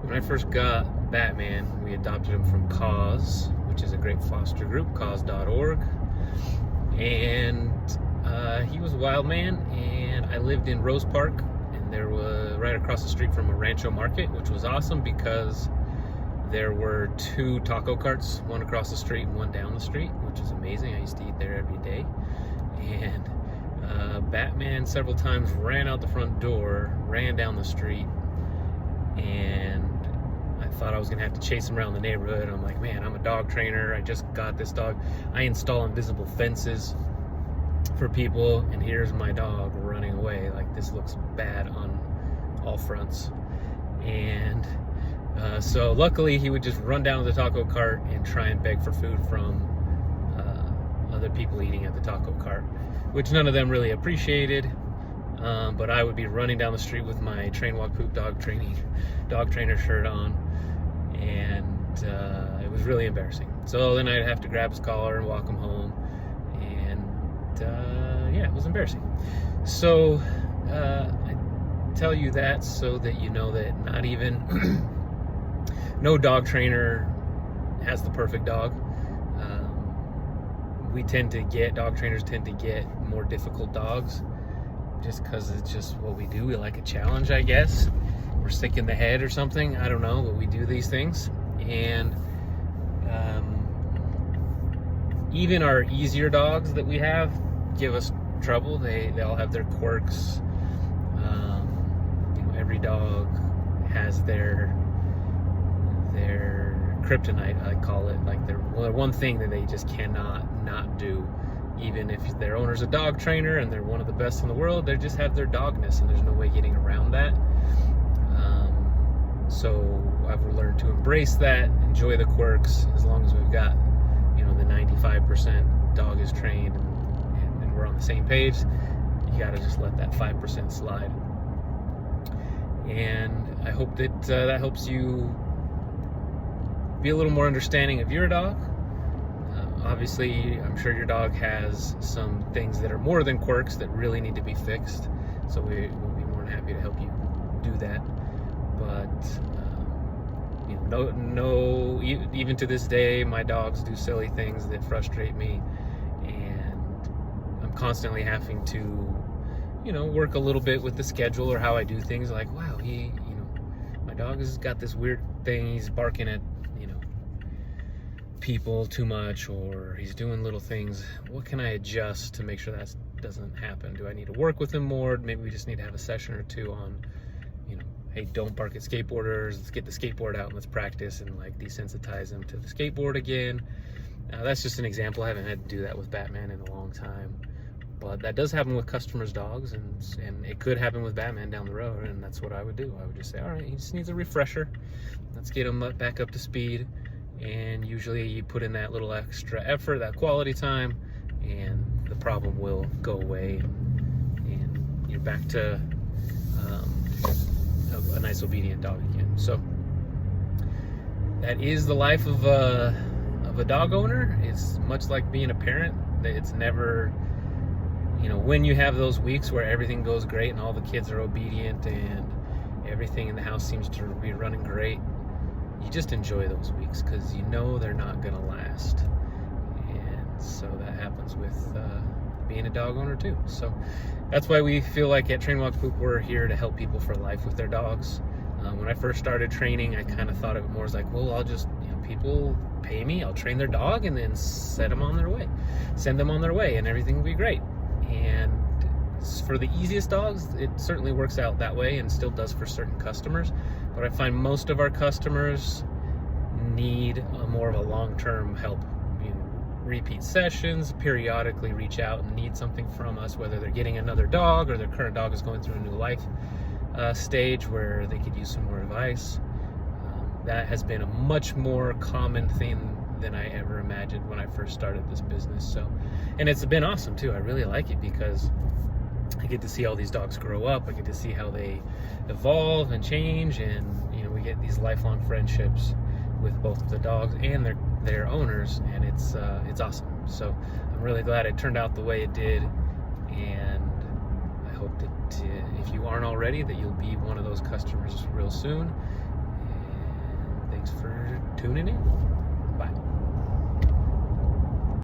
When I first got Batman, we adopted him from Cause, which is a great foster group, cause.org. And he was a wild man, and I lived in Rose Park, and there was right across the street from a Rancho Market, which was awesome because there were 2 taco carts, one across the street and one down the street, which is amazing. I used to eat there every day. And Batman several times ran out the front door, ran down the street, and I thought I was gonna have to chase him around the neighborhood. I'm like, man, I'm a dog trainer. I just got this dog. I install invisible fences for people, and here's my dog running away. Like, this looks bad on all fronts. And so luckily he would just run down to the taco cart and try and beg for food from other people eating at the taco cart, which none of them really appreciated. But I would be running down the street with my train, walk, poop, dog trainer shirt on, and it was really embarrassing. So then I'd have to grab his collar and walk him home, and yeah, it was embarrassing. So I tell you that so that you know that not even no dog trainer has the perfect dog. Dog trainers tend to get more difficult dogs just because it's just what we do. We like a challenge, I guess. We're sick in the head or something. I don't know, but we do these things. And even our easier dogs that we have give us trouble. They all have their quirks. Every dog has their kryptonite, I call it. Like their one thing that they just cannot not do. Even if their owner's a dog trainer and they're one of the best in the world, they just have their dogness, and there's no way getting around that. So I've learned to embrace that, enjoy the quirks, as long as we've got, the 95% dog is trained and we're on the same page. You got to just let that 5% slide. And I hope that that helps you be a little more understanding of your dog. Obviously, I'm sure your dog has some things that are more than quirks that really need to be fixed. So we will be more than happy to help you do that. But even to this day, my dogs do silly things that frustrate me, and I'm constantly having to, work a little bit with the schedule or how I do things. Like, wow, my dog has got this weird thing. He's barking at people too much, or he's doing little things. What can I adjust to make sure that doesn't happen? Do I need to work with him more? Maybe we just need to have a session or two on, hey, don't bark at skateboarders. Let's get the skateboard out and let's practice and desensitize him to the skateboard again. That's just an example. I haven't had to do that with Batman in a long time, but that does happen with customers' dogs, and it could happen with Batman down the road. And that's what I would do. I would just say, all right, he just needs a refresher. Let's get him back up to speed. And usually you put in that little extra effort, that quality time, and the problem will go away, and you're back to a nice obedient dog again. So that is the life of a dog owner. It's much like being a parent. It's never, when you have those weeks where everything goes great and all the kids are obedient and everything in the house seems to be running great, you just enjoy those weeks because they're not gonna last. And so that happens with being a dog owner too. So that's why we feel like at Train Walk Poop we're here to help people for life with their dogs. When I first started training, I kind of thought of it more as like, well, I'll just, people pay me, I'll train their dog and then send them on their way, and everything will be great. And for the easiest dogs, it certainly works out that way and still does for certain customers. But I find most of our customers need more of a long-term help. Repeat sessions, periodically reach out and need something from us, whether they're getting another dog or their current dog is going through a new life stage where they could use some more advice. That has been a much more common thing than I ever imagined when I first started this business. So, and it's been awesome too. I really like it because I get to see all these dogs grow up. I get to see how they evolve and change, and we get these lifelong friendships with both the dogs and their owners, and it's awesome. So I'm really glad it turned out the way it did, and I hope that if you aren't already, that you'll be one of those customers real soon. Thanks for tuning in. Bye.